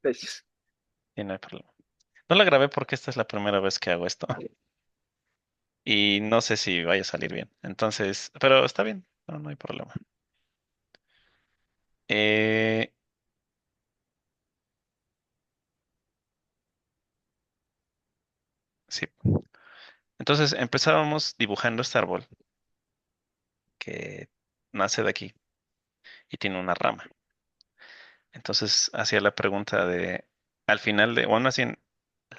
veces. Y no hay problema. No la grabé porque esta es la primera vez que hago esto. Y no sé si vaya a salir bien. Entonces, pero está bien. No, no hay problema. Eh, sí. Entonces empezábamos dibujando este árbol que nace de aquí y tiene una rama. Entonces hacía la pregunta de, al final de, bueno, así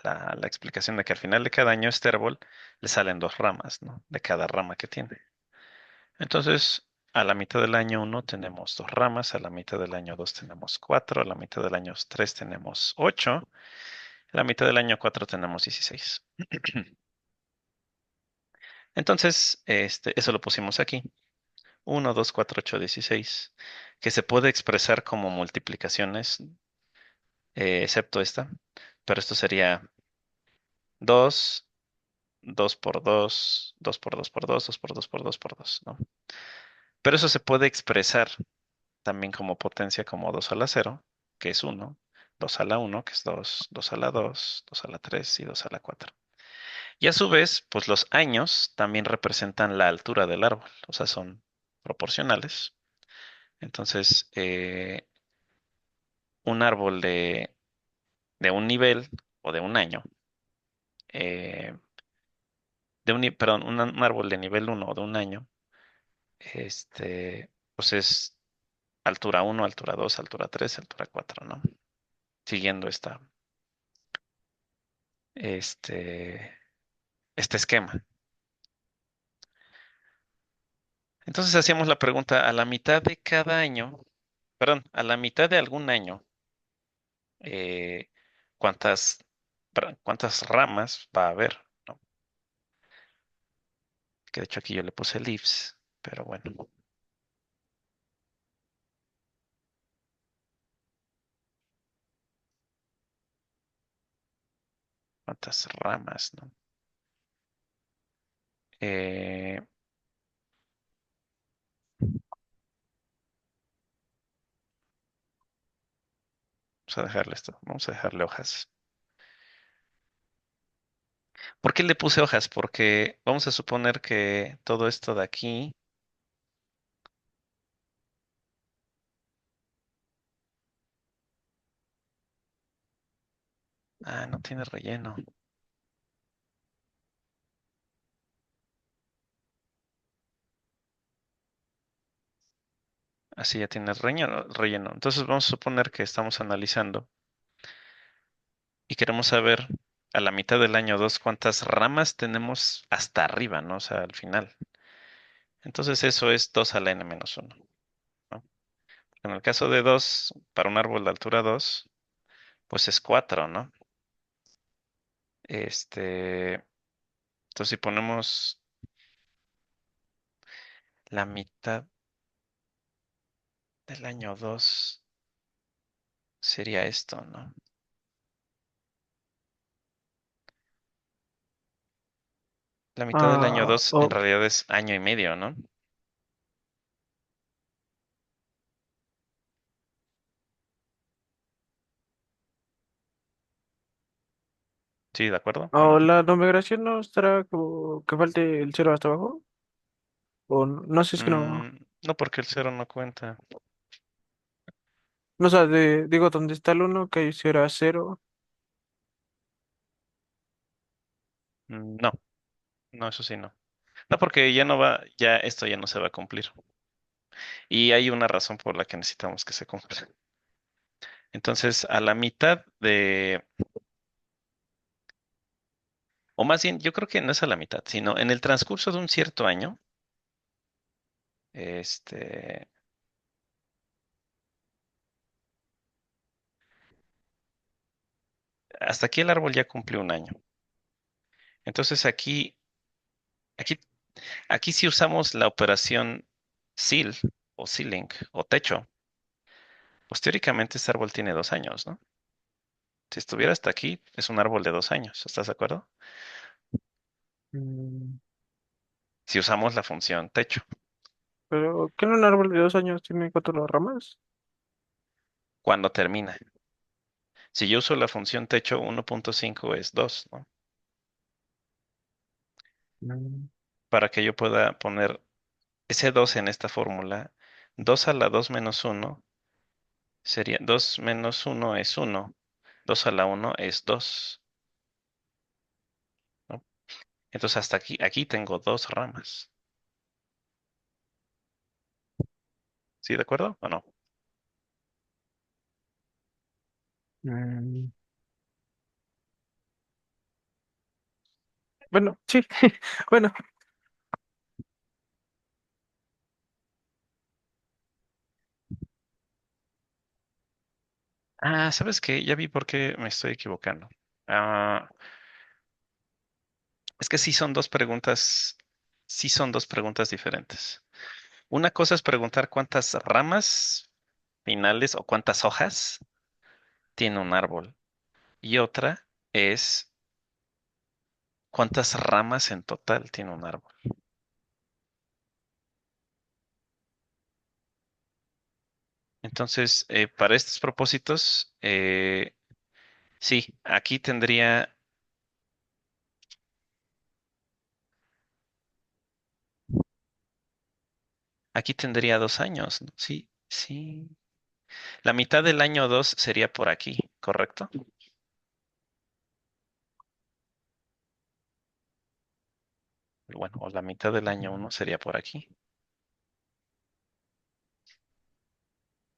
la explicación de que al final de cada año este árbol le salen dos ramas, ¿no? De cada rama que tiene. Entonces, a la mitad del año uno tenemos dos ramas, a la mitad del año dos tenemos cuatro, a la mitad del año tres tenemos ocho, a la mitad del año cuatro tenemos 16. Entonces, eso lo pusimos aquí. Uno, 2, 4, 8, 16, que se puede expresar como multiplicaciones, excepto esta, pero esto sería 2, 2 por 2, 2 por 2 por 2, 2 por 2 por 2 por 2, ¿no? Pero eso se puede expresar también como potencia como 2 a la cero, que es uno, 2 a la uno, que es 2, 2 a la 2, 2 a la 3 y 2 a la 4. Y a su vez, pues los años también representan la altura del árbol, o sea, son proporcionales. Entonces, un árbol de un nivel o de un año, eh, perdón, un árbol de nivel uno o de un año, pues es altura uno, altura 2, altura 3, altura 4, ¿no? Siguiendo este, este esquema. Entonces hacíamos la pregunta, a la mitad de cada año, perdón, a la mitad de algún año, eh, ¿cuántas, cuántas ramas va a haber? ¿No? Que de hecho aquí yo le puse leaves, pero bueno, ¿cuántas ramas, no? Eh, Vamos a dejarle esto, vamos a dejarle hojas. ¿Por qué le puse hojas? Porque vamos a suponer que todo esto de aquí, no tiene relleno. Así ya tiene relleno. Entonces vamos a suponer que estamos analizando y queremos saber a la mitad del año 2 cuántas ramas tenemos hasta arriba, ¿no? O sea, al final. Entonces eso es 2 a la n menos uno, ¿no? En el caso de 2 para un árbol de altura 2 pues es 4, ¿no? Entonces si ponemos la mitad del año 2 sería esto, ¿no? La mitad del año Ah, 2 en oh, realidad es año y medio, ¿no? Sí, ¿de acuerdo o no? la numeración no estará como que falte el cero hasta abajo. O no sé, es que no. No, porque el cero no cuenta. No, o sea, digo, ¿dónde está el uno? Que ahí será cero. No, no, eso sí no. No, porque ya no va, ya esto ya no se va a cumplir. Y hay una razón por la que necesitamos que se cumpla. Entonces, a la mitad o más bien, yo creo que no es a la mitad, sino en el transcurso de un cierto año, este, hasta aquí el árbol ya cumplió un año. Entonces aquí, aquí si usamos la operación seal o ceiling o techo, pues teóricamente este árbol tiene 2 años, ¿no? Si estuviera hasta aquí, es un árbol de 2 años, ¿estás de acuerdo? Mm, Si usamos la función techo, Pero, ¿qué en un árbol de 2 años tiene cuatro ramas? cuando termina. Si yo uso la función techo, 1.5 es 2, ¿no? Mm, Para que yo pueda poner ese 2 en esta fórmula, 2 a la 2 menos uno sería 2 menos uno es uno, 2 a la uno es 2, ¿no? Entonces hasta aquí tengo dos ramas. ¿Sí, de acuerdo o no? mm, bueno, sí, bueno, Ah, ¿sabes qué? Ya vi por qué me estoy equivocando. Ah, es que sí son dos preguntas diferentes. Una cosa es preguntar cuántas ramas finales o cuántas hojas tiene un árbol. Y otra es cuántas ramas en total tiene un árbol. Entonces, para estos propósitos, sí, aquí tendría 2 años, ¿no? Sí, sí. La mitad del año 2 sería por aquí, ¿correcto? Bueno, o la mitad del año uno sería por aquí.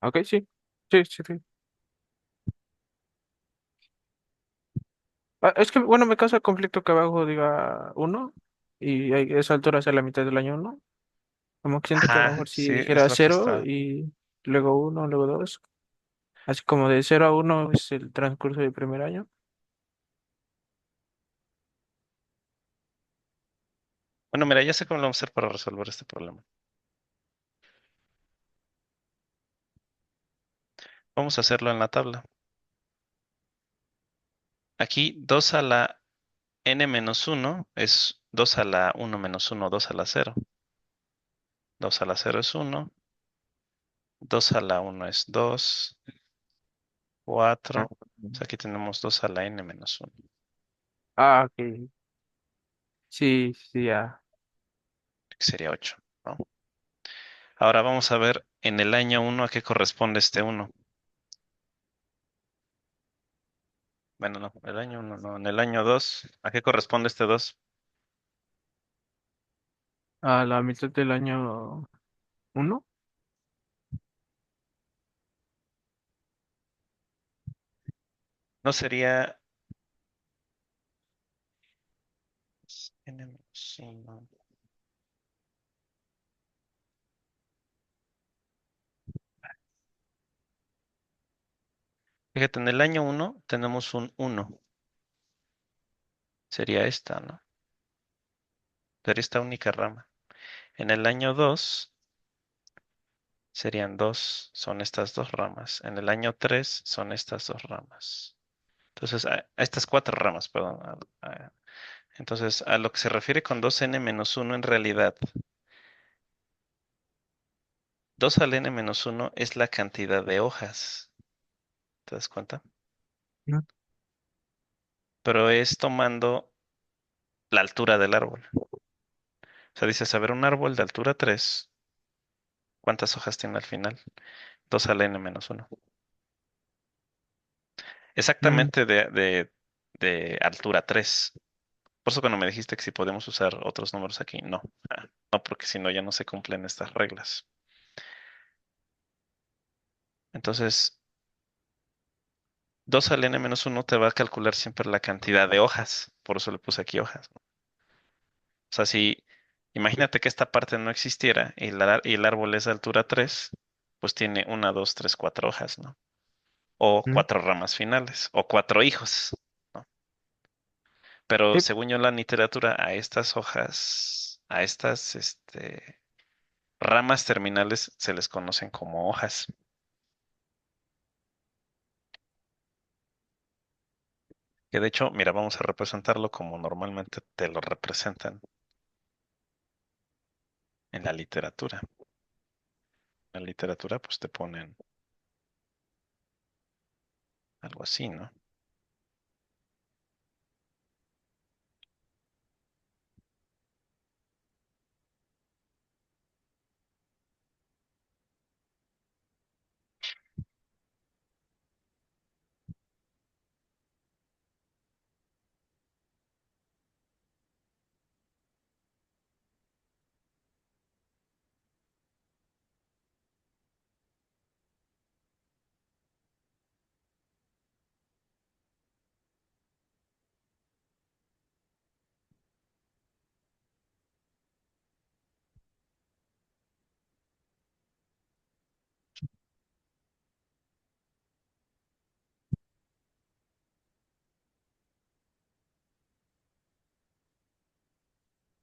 ok, sí, sí, sí, sí. Ah, es que, bueno, me causa conflicto que abajo diga uno y a esa altura sea la mitad del año uno. Como que siento que a lo Ajá, mejor si sí, es dijera lo que cero está. y luego uno, luego dos, así como de cero a uno es el transcurso del primer año. Bueno, mira, ya sé cómo lo vamos a hacer para resolver este problema. Vamos a hacerlo en la tabla. Aquí 2 a la n menos uno es 2 a la uno menos uno, 2 a la cero. 2 a la cero es uno, 2 a la uno es 2, 4. Ah, O sea, aquí tenemos 2 a la n menos uno, ok. Sí, sí, ya. que sería 8, ¿no? Ahora vamos a ver en el año uno a qué corresponde este uno. Bueno, no, el año uno no, en el año 2 ¿a qué corresponde este 2? A la mitad del año uno. No sería n menos uno. Fíjate, en el año uno tenemos un uno. Sería esta, ¿no? Sería esta única rama. En el año 2 serían dos, son estas dos ramas. En el año 3 son estas dos ramas. Entonces, a estas cuatro ramas, perdón. Entonces, a lo que se refiere con 2n menos uno, en realidad, 2 al n menos uno es la cantidad de hojas. ¿Te das cuenta? ¿No? Pero es tomando la altura del árbol. O sea, dices, a ver, un árbol de altura 3, ¿cuántas hojas tiene al final? 2 al n menos uno. Mm, Exactamente de altura 3. Por eso cuando me dijiste que si podemos usar otros números aquí, no. No, porque si no ya no se cumplen estas reglas. Entonces, 2 al n menos uno te va a calcular siempre la cantidad de hojas. Por eso le puse aquí hojas, ¿no? O sea, si imagínate que esta parte no existiera y el árbol es de altura 3, pues tiene una, dos, tres, cuatro hojas, ¿no? O mm. cuatro ramas finales, o cuatro hijos, ¿no? Pero Sí, según yo en la literatura, a estas hojas, a estas, ramas terminales se les conocen como hojas. Que de hecho, mira, vamos a representarlo como normalmente te lo representan en la literatura. En la literatura, pues te ponen algo así, ¿no?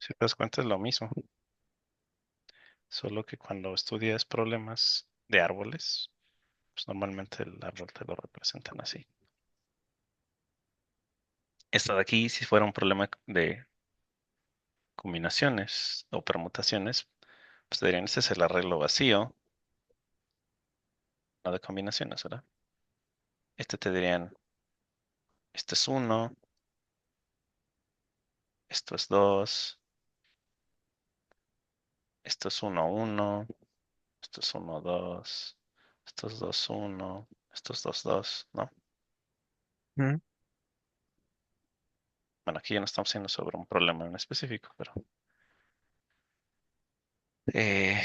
Si te das cuenta es lo mismo, solo que cuando estudias problemas de árboles, pues normalmente el árbol te lo representan así. Esto de aquí, si fuera un problema de combinaciones o permutaciones, pues te dirían, este es el arreglo vacío, no de combinaciones, ¿verdad? Este te dirían, este es uno, esto es dos, esto es uno, uno, esto es uno, dos, esto es dos, uno, esto es dos, dos, ¿no? Mm. Bueno, aquí ya no estamos haciendo sobre un problema en específico, pero eh,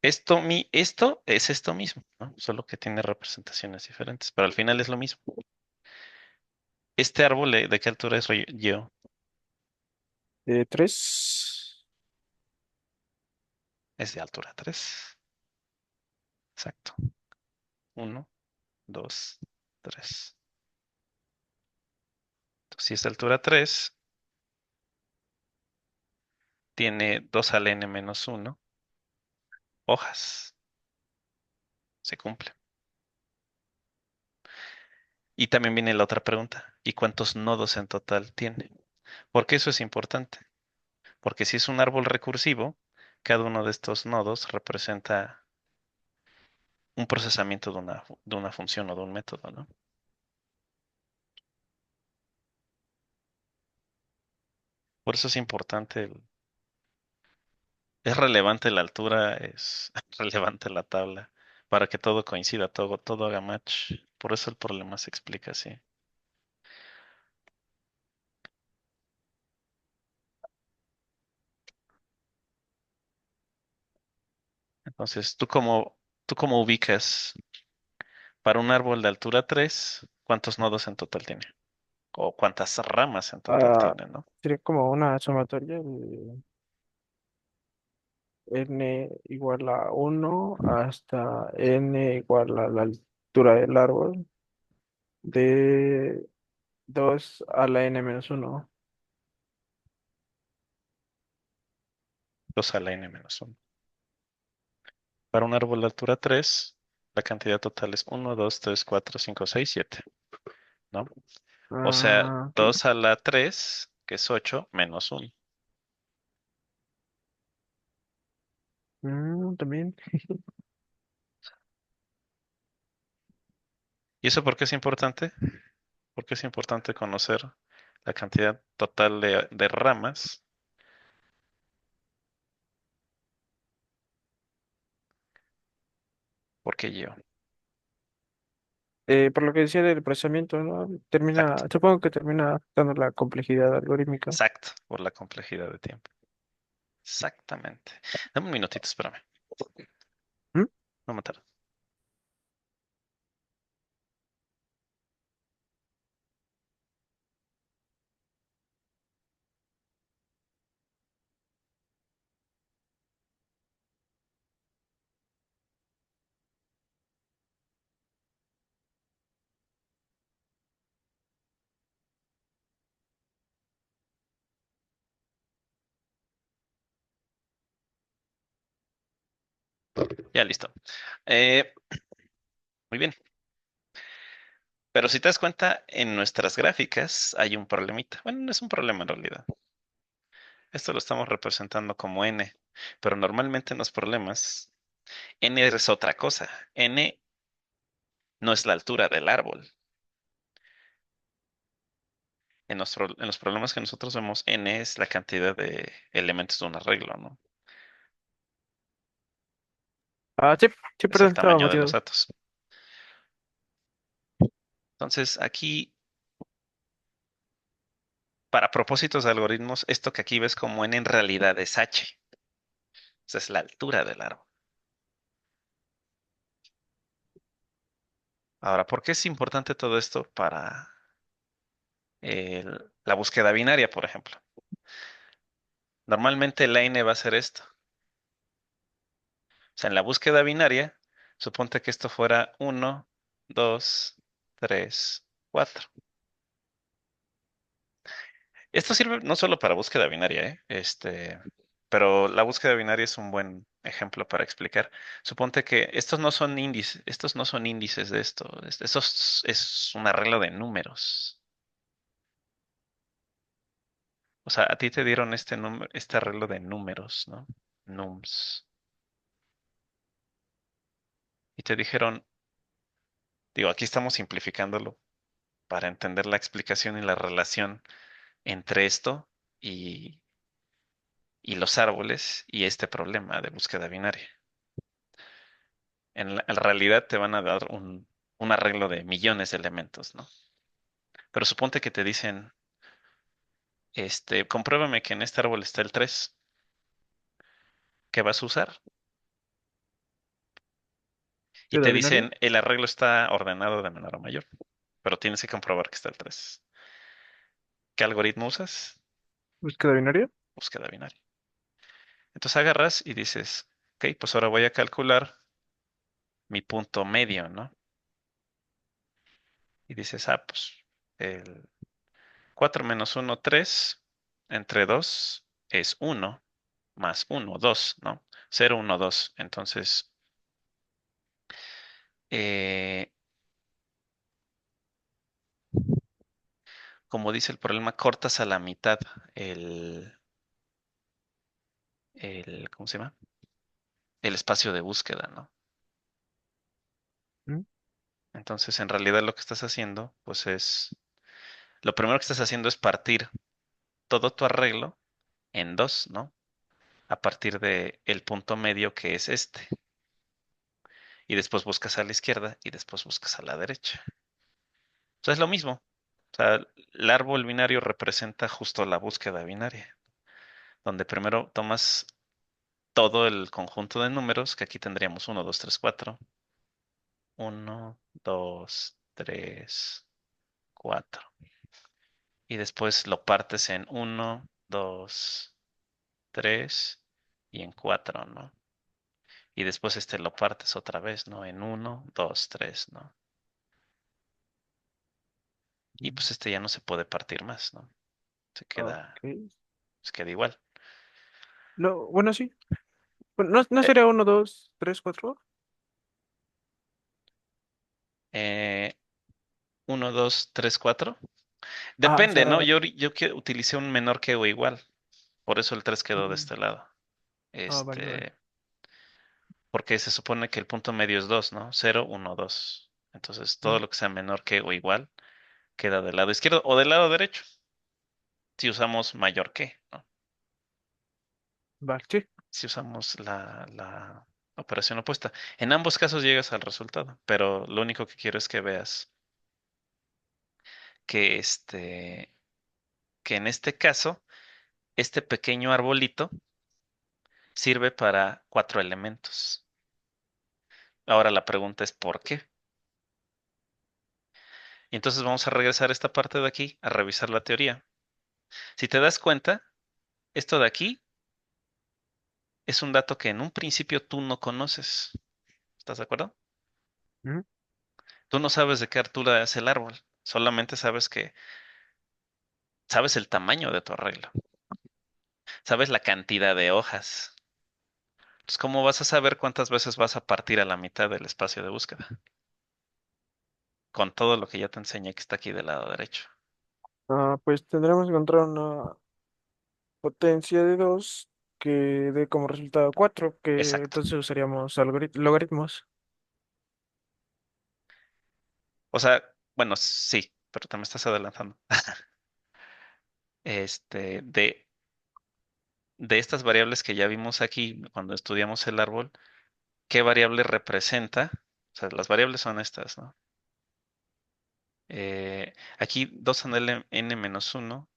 esto es esto mismo, ¿no? Solo que tiene representaciones diferentes, pero al final es lo mismo. Este árbol, ¿de qué altura es yo? Tres. Es de altura 3. Exacto. Uno, 2, 3. Si es de altura 3, tiene 2 al n menos uno hojas. Se cumple. Y también viene la otra pregunta. ¿Y cuántos nodos en total tiene? Porque eso es importante. Porque si es un árbol recursivo, cada uno de estos nodos representa un procesamiento de una función o de un método, ¿no? Por eso es importante, es relevante la altura, es relevante la tabla, para que todo coincida, todo haga match. Por eso el problema se explica así. Entonces, ¿tú cómo ubicas para un árbol de altura 3 cuántos nodos en total tiene? O cuántas ramas en total Ah, tiene, ¿no? sería como una sumatoria n igual a uno hasta n igual a la altura del árbol de 2 a la n menos uno. 2 a la n menos uno. Para un árbol de altura 3 la cantidad total es uno, 2, 3, 4, 5, 6, 7, ¿no? O sea, Ah, ok. 2 a la 3 que es 8 menos uno. También. ¿Y eso por qué es importante? Porque es importante conocer la cantidad total de ramas. Porque yo. Por lo que decía del procesamiento, ¿no? Exacto, Supongo que termina dando la complejidad algorítmica. exacto, por la complejidad de tiempo. Exactamente. Dame un minutito, espérame. ¿Mm? No me tardo. Ya listo. Eh, muy bien. Pero si te das cuenta, en nuestras gráficas hay un problemita. Bueno, no es un problema en realidad. Esto lo estamos representando como n. Pero normalmente en los problemas, n es otra cosa. N no es la altura del árbol. En los problemas que nosotros vemos, n es la cantidad de elementos de un arreglo, ¿no? Ah, sí, sí, Es perdón, el estaba tamaño de los motivado. datos. Entonces, aquí, para propósitos de algoritmos, esto que aquí ves como n en realidad es h. Esa es la altura del árbol. Ahora, ¿por qué es importante todo esto para la búsqueda binaria, por ejemplo? Normalmente la n va a ser esto. O sea, en la búsqueda binaria, suponte que esto fuera uno, 2, 3, 4. Esto sirve no solo para búsqueda binaria, ¿eh? Pero la búsqueda binaria es un buen ejemplo para explicar. Suponte que estos no son índices de esto. Esto es un arreglo de números. O sea, a ti te dieron este número, este arreglo de números, ¿no? Nums. Y te dijeron, digo, aquí estamos simplificándolo para entender la explicación y la relación entre esto y, y los árboles y este problema de búsqueda binaria. En realidad te van a dar un arreglo de millones de elementos, ¿no? Pero suponte que te dicen, compruébame que en este árbol está el 3. ¿Qué vas a usar? Y ¿Búsqueda te binaria? dicen, el arreglo está ordenado de menor a mayor, pero tienes que comprobar que está el 3. ¿Qué algoritmo usas? ¿Búsqueda binaria? Búsqueda binaria. Entonces agarras y dices, ok, pues ahora voy a calcular mi punto medio, ¿no? Y dices, pues el 4 menos uno 3 entre 2 es uno más uno 2, ¿no? Cero uno 2. Entonces, eh, como dice el problema, cortas a la mitad el, ¿cómo se llama? El espacio de búsqueda, ¿no? ¿Mm? Entonces, en realidad lo que estás haciendo, pues lo primero que estás haciendo es partir todo tu arreglo en dos, ¿no? A partir de el punto medio que es este. Y después buscas a la izquierda y después buscas a la derecha. O sea, es lo mismo. O sea, el árbol binario representa justo la búsqueda binaria, donde primero tomas todo el conjunto de números, que aquí tendríamos uno 2 3 4 uno 2 3 4 y después lo partes en uno 2 3 y en 4, ¿no? Y después lo partes otra vez, ¿no? En uno 2 3, ¿no? Y pues ya no se puede partir más, ¿no? Se queda, Ok. se queda igual. Bueno, sí. Bueno, ¿no Eh, sería uno, dos, tres, cuatro? eh, 1, 2, 3, 4. Ah, o Depende, ¿no? sea, Yo utilicé un menor que o igual. Por eso el 3 quedó de mm, este lado. vale, vale. Porque se supone que el punto medio es 2, ¿no? Cero, uno, 2. Entonces, todo Mm, lo que sea menor que o igual queda del lado izquierdo o del lado derecho, si usamos mayor que, ¿no? vale, sí. Si usamos la operación opuesta. En ambos casos llegas al resultado, pero lo único que quiero es que veas que que en este caso, este pequeño arbolito sirve para 4 elementos. Ahora la pregunta es ¿por qué? Y entonces vamos a regresar a esta parte de aquí a revisar la teoría. Si te das cuenta, esto de aquí es un dato que en un principio tú no conoces. ¿Estás de acuerdo? Mm, Tú no sabes de qué altura es el árbol. Solamente sabes sabes el tamaño de tu arreglo. Sabes la cantidad de hojas. Entonces, ¿cómo vas a saber cuántas veces vas a partir a la mitad del espacio de búsqueda? Con todo lo que ya te enseñé que está aquí del lado derecho. pues tendremos que encontrar una potencia de 2 que dé como resultado 4 que Exacto. entonces usaríamos logaritmos. O sea, bueno, sí, pero te me estás adelantando. De estas variables que ya vimos aquí cuando estudiamos el árbol, ¿qué variable representa? O sea, las variables son estas, ¿no? Aquí 2 en el n menos uno,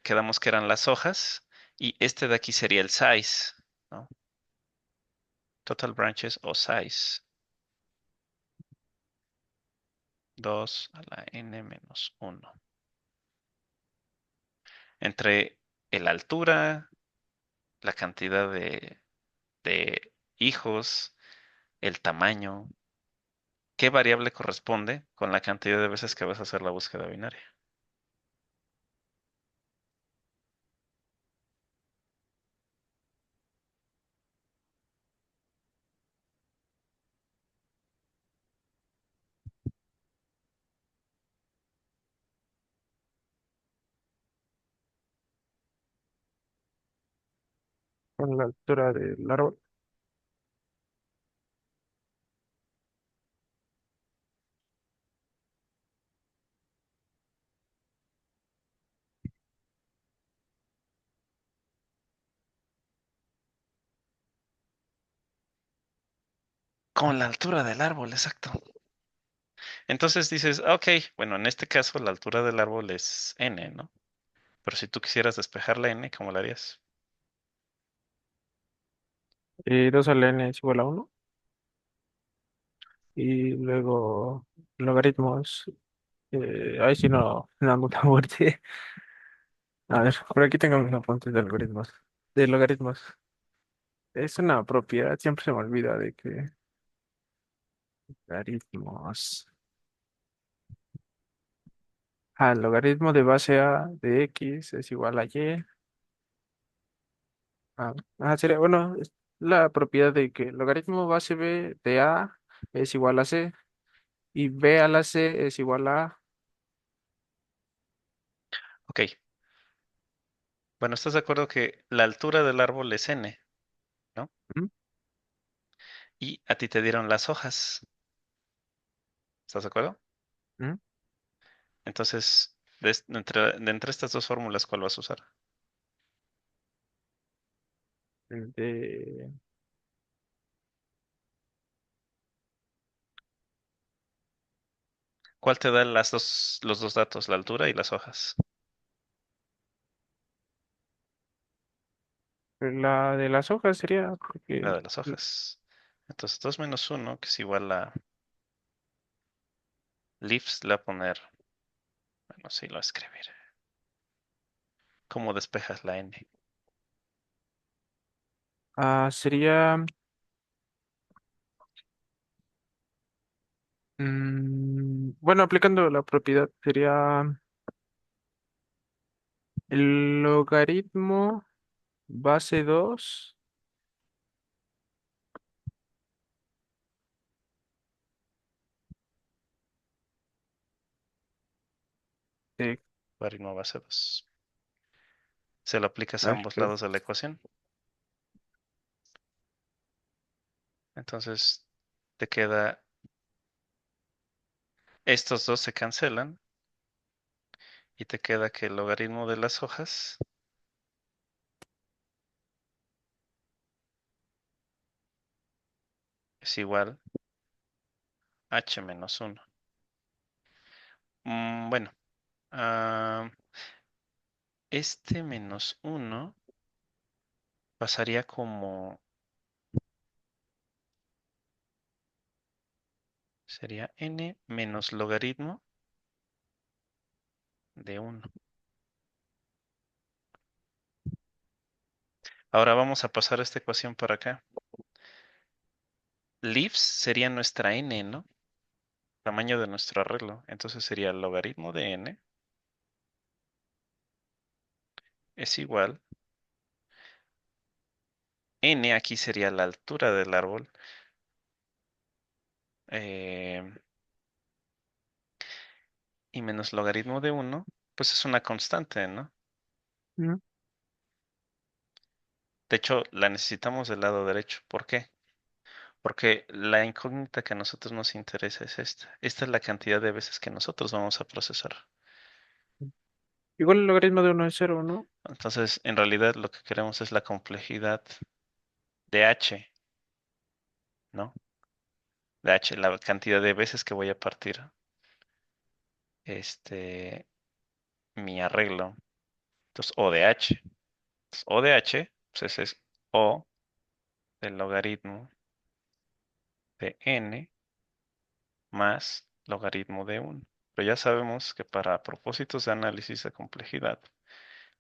quedamos que eran las hojas, y este de aquí sería el size, ¿no? Total branches o size, 2 a la n menos uno. Entre la altura, la cantidad de hijos, el tamaño, ¿qué variable corresponde con la cantidad de veces que vas a hacer la búsqueda binaria? con la altura del árbol. Con la altura del árbol, exacto. Entonces dices, ok, bueno, en este caso la altura del árbol es n, ¿no? Pero si tú quisieras despejar la n, ¿cómo la harías? Y 2 a la n es igual a uno. Y luego logaritmos. Ahí sí no ando tan fuerte. A ver, por aquí tengo mis apuntes de algoritmos. De logaritmos. Es una propiedad, siempre se me olvida de que logaritmos. El logaritmo de base A de X es igual a Y. Sería, bueno, es la propiedad de que el logaritmo base B de A es igual a C y B a la C es igual a... Ok, bueno, ¿estás de acuerdo que la altura del árbol es n, ¿no? ¿Mm? Y a ti te dieron las hojas, ¿estás de acuerdo? ¿Mm? Entonces, de entre estas dos fórmulas, ¿cuál vas a usar? De ¿Cuál te da los dos datos, la altura y las hojas? la de las hojas sería La porque... de las hojas. Entonces, 2 menos uno, que es igual a leaves, le voy a poner, bueno, sí, lo voy a escribir. ¿Cómo despejas la n? Sería... bueno, aplicando la propiedad sería el logaritmo base 2 de... Logaritmo base 2. Se lo aplicas A a ver, ambos lados de la ecuación. Entonces, te queda, estos dos se cancelan y te queda que el logaritmo de las hojas es igual a h menos uno. Bueno, ah, este menos uno pasaría como, sería n menos logaritmo de uno. Ahora vamos a pasar esta ecuación para acá. Leaves sería nuestra n, ¿no? Tamaño de nuestro arreglo. Entonces sería el logaritmo de n es igual. N aquí sería la altura del árbol. eh, y menos logaritmo de uno, pues es una constante, ¿no? ¿Mm? De hecho, la necesitamos del lado derecho. ¿Por qué? Porque la incógnita que a nosotros nos interesa es esta. Esta es la cantidad de veces que nosotros vamos a procesar. Igual el logaritmo de uno es cero, ¿no? Entonces, en realidad lo que queremos es la complejidad de h, ¿no? De h, la cantidad de veces que voy a partir este, mi arreglo. Entonces, O de h. Entonces, O de h, pues ese es O del logaritmo de n más logaritmo de uno. Pero ya sabemos que para propósitos de análisis de complejidad,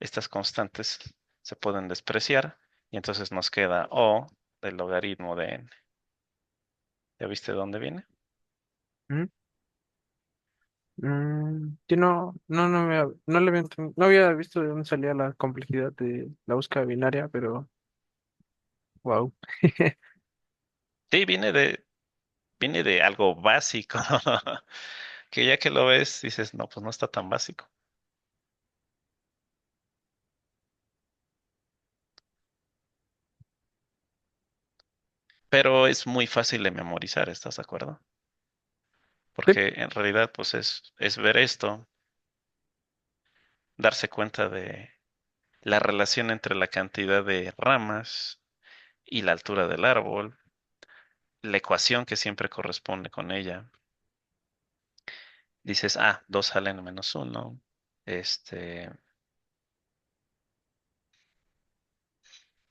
estas constantes se pueden despreciar y entonces nos queda O del logaritmo de n. ¿Ya viste de dónde viene? ¿Mm? Sí, no había visto de dónde salía la complejidad de la búsqueda binaria, pero wow. Sí, viene de algo básico, que ya que lo ves dices, no, pues no está tan básico. pero es muy fácil de memorizar, ¿estás de acuerdo? Sí. Porque en realidad, pues es ver esto, darse cuenta de la relación entre la cantidad de ramas y la altura del árbol, la ecuación que siempre corresponde con ella. Dices, 2 salen menos uno. Este,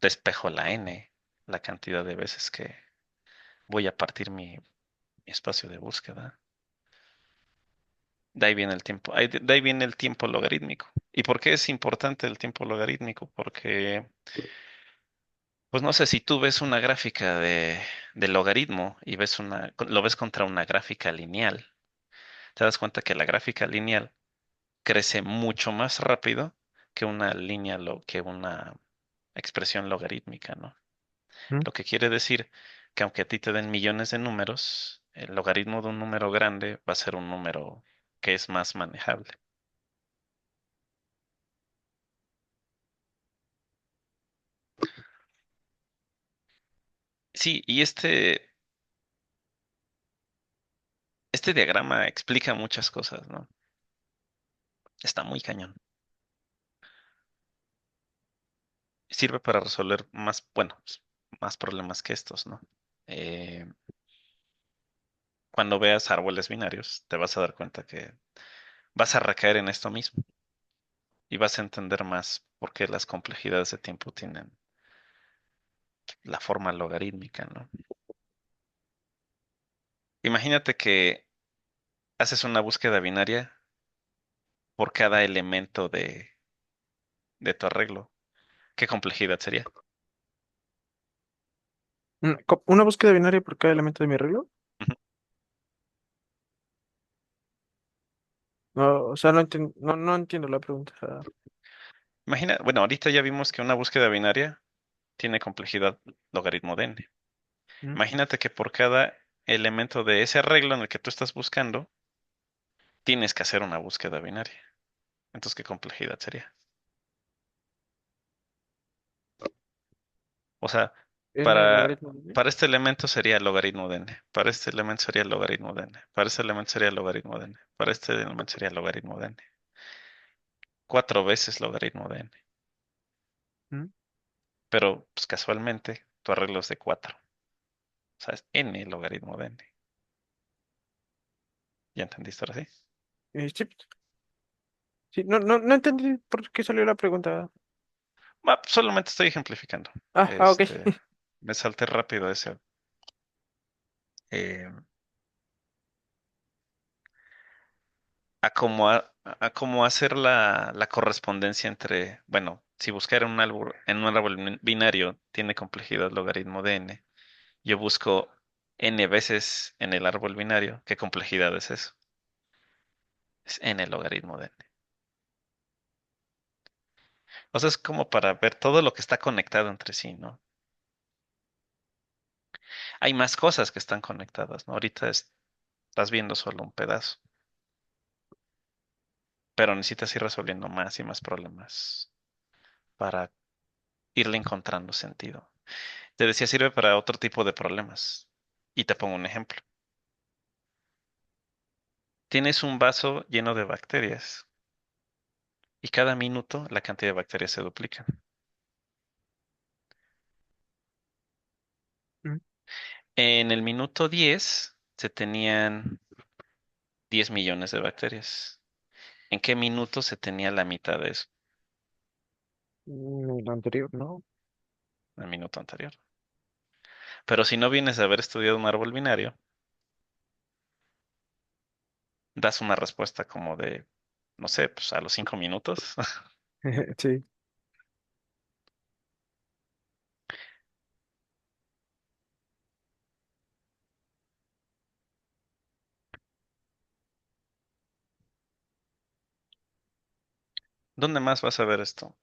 despejo la n, la cantidad de veces que voy a partir mi espacio de búsqueda. De ahí viene el tiempo, de ahí viene el tiempo logarítmico. ¿Y por qué es importante el tiempo logarítmico? Porque, pues no sé, si tú ves una gráfica de logaritmo y lo ves contra una gráfica lineal, te das cuenta que la gráfica lineal crece mucho más rápido que que una expresión logarítmica, ¿no? Mm. Lo que quiere decir que aunque a ti te den millones de números, el logaritmo de un número grande va a ser un número que es más manejable. Sí, y este diagrama explica muchas cosas, ¿no? Está muy cañón. Sirve para resolver más, bueno, pues, más problemas que estos, ¿no? Eh, cuando veas árboles binarios, te vas a dar cuenta que vas a recaer en esto mismo y vas a entender más por qué las complejidades de tiempo tienen la forma logarítmica, ¿no? Imagínate que haces una búsqueda binaria por cada elemento de tu arreglo. ¿Qué complejidad sería? Una búsqueda binaria por cada elemento de mi arreglo. Ujú. No, o sea, no entiendo la pregunta. Imagina, bueno, ahorita ya vimos que una búsqueda binaria tiene complejidad logaritmo de n. Mm. Imagínate que por cada elemento de ese arreglo en el que tú estás buscando, tienes que hacer una búsqueda binaria. Entonces, ¿qué complejidad sería? O sea, N para, logaritmo de n. para este elemento sería logaritmo de n. Para este elemento sería logaritmo de n. Para este elemento sería logaritmo de n. Para este elemento sería logaritmo de n. 4 veces logaritmo de n. Mm. Pero, pues casualmente, tu arreglo es de 4. O sea, es n logaritmo de n. ¿Ya entendiste ahora sí? Sí, sí, no entendí por qué salió la pregunta. Solamente estoy ejemplificando. Ok. Me salté rápido ese. eh, a cómo hacer la correspondencia entre, bueno, si buscar en un árbol binario tiene complejidad logaritmo de n, yo busco n veces en el árbol binario, ¿qué complejidad es eso? Es n logaritmo de n. O sea, es como para ver todo lo que está conectado entre sí, ¿no? Hay más cosas que están conectadas, ¿no? Estás viendo solo un pedazo, pero necesitas ir resolviendo más y más problemas para irle encontrando sentido. Te decía, sirve para otro tipo de problemas. Y te pongo un ejemplo. Tienes un vaso lleno de bacterias y cada minuto la cantidad de bacterias se duplica. Mm. En el minuto 10 se tenían 10 millones de bacterias. ¿En qué minuto se tenía la mitad de eso? Lo anterior, ¿no? En el minuto anterior. Pero si no vienes a haber estudiado un árbol binario, das una respuesta como de, no sé, pues a los 5 minutos. Sí. ¿Dónde más vas a ver esto?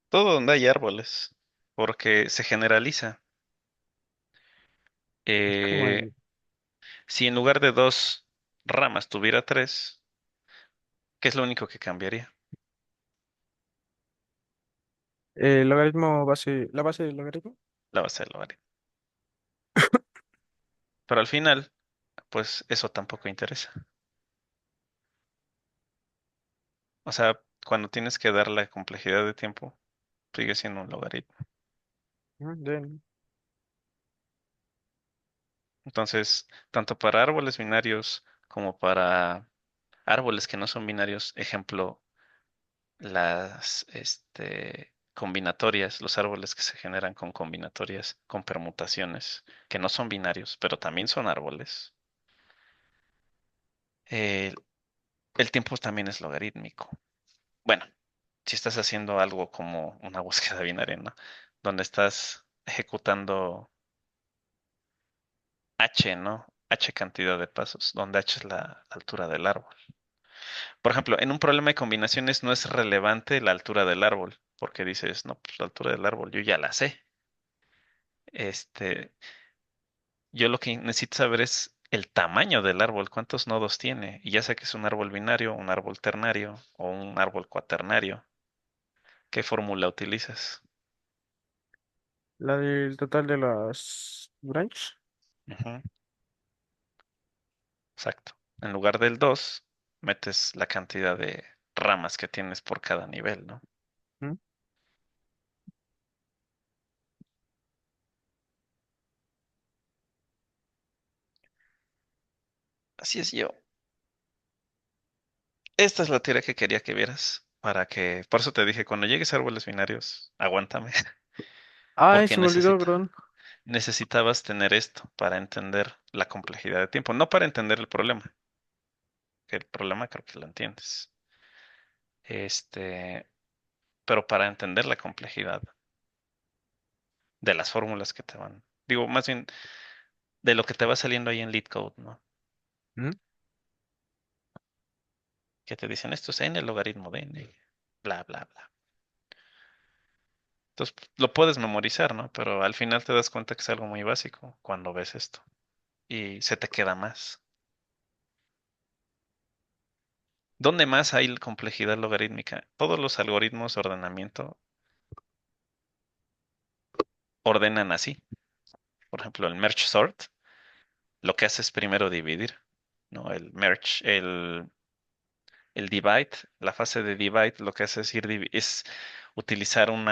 Todo donde hay árboles, porque se generaliza. Como Eh, si en lugar de 2 ramas tuviera 3, ¿qué es lo único que cambiaría? logaritmo base, la base del logaritmo. La base del logaritmo. Pero al final, pues eso tampoco interesa. O sea, cuando tienes que dar la complejidad de tiempo, sigue siendo un logaritmo. Bien. Entonces, tanto para árboles binarios como para árboles que no son binarios, ejemplo, las combinatorias, los árboles que se generan con combinatorias, con permutaciones, que no son binarios, pero también son árboles, eh, el tiempo también es logarítmico. Bueno, si estás haciendo algo como una búsqueda binaria, ¿no? Donde estás ejecutando h, ¿no? H cantidad de pasos, donde h es la altura del árbol. Por ejemplo, en un problema de combinaciones no es relevante la altura del árbol, porque dices, no, pues la altura del árbol yo ya la sé. Este, yo lo que necesito saber es el tamaño del árbol, cuántos nodos tiene, y ya sé que es un árbol binario, un árbol ternario o un árbol cuaternario. ¿Qué fórmula utilizas? La del total de las branches. Ujú, exacto. En lugar del 2, metes la cantidad de ramas que tienes por cada nivel, ¿no? ¿Mm? Así es yo. Esta es la teoría que quería que vieras, para que, por eso te dije, cuando llegues a árboles binarios, aguántame, Ay, porque se me olvidó, perdón. necesitabas tener esto para entender la complejidad de tiempo, no para entender que el problema creo que lo entiendes, este, pero para entender la complejidad de las fórmulas que te van, digo, más bien de lo que te va saliendo ahí en LeetCode, ¿no? ¿Mm? Que te dicen esto es n el logaritmo de n, bla, bla, bla. Entonces, lo puedes memorizar, ¿no? Pero al final te das cuenta que es algo muy básico cuando ves esto y se te queda más. ¿Dónde más hay complejidad logarítmica? Todos los algoritmos de ordenamiento ordenan así. Por ejemplo, el merge sort, lo que hace es primero dividir, ¿no? El merge, el divide, la fase de divide, lo que hace es es utilizar un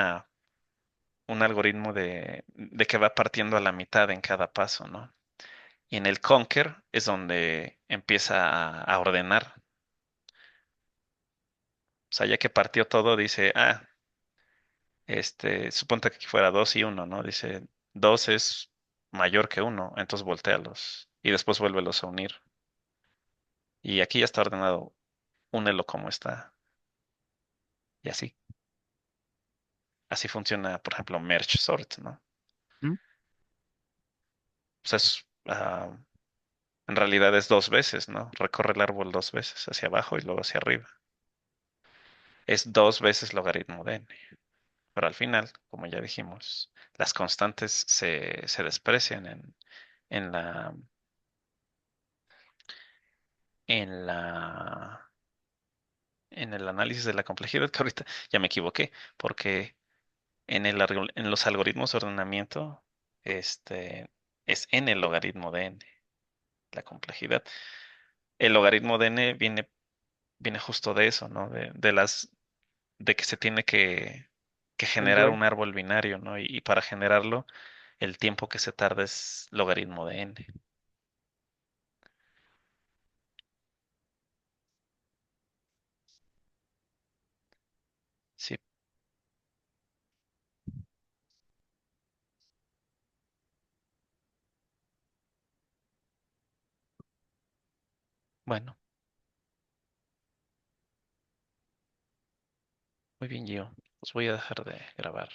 algoritmo de que va partiendo a la mitad en cada paso, ¿no? Y en el conquer es donde empieza a ordenar. O sea, ya que partió todo, dice, suponte que aquí fuera 2 y uno, ¿no? Dice, 2 es mayor que uno, entonces voltéalos y después vuélvelos a unir. Y aquí ya está ordenado, únelo como está. Y así. Así funciona, por ejemplo, merge sort, ¿no? ¿Mm? O sea, en realidad es dos veces, ¿no? Recorre el árbol dos veces, hacia abajo y luego hacia arriba. Es dos veces logaritmo de n. Pero al final, como ya dijimos, las constantes se desprecian en la, en la, en el análisis de la complejidad, que ahorita ya me equivoqué, porque en los algoritmos de ordenamiento, este, es n el logaritmo de n, la complejidad. El logaritmo de n viene justo de eso, ¿no? De que se tiene que generar Calcular. un árbol binario, ¿no? Y para generarlo, el tiempo que se tarda es logaritmo de n. Sí, bueno, muy bien, Gio. Pues voy a dejar de grabar.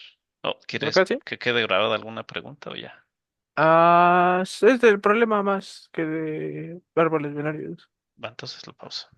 Oh, ¿Ya ¿quieres casi? que quede grabada alguna pregunta o ya? Ah, es del problema más que de árboles binarios. Va, entonces lo pausa.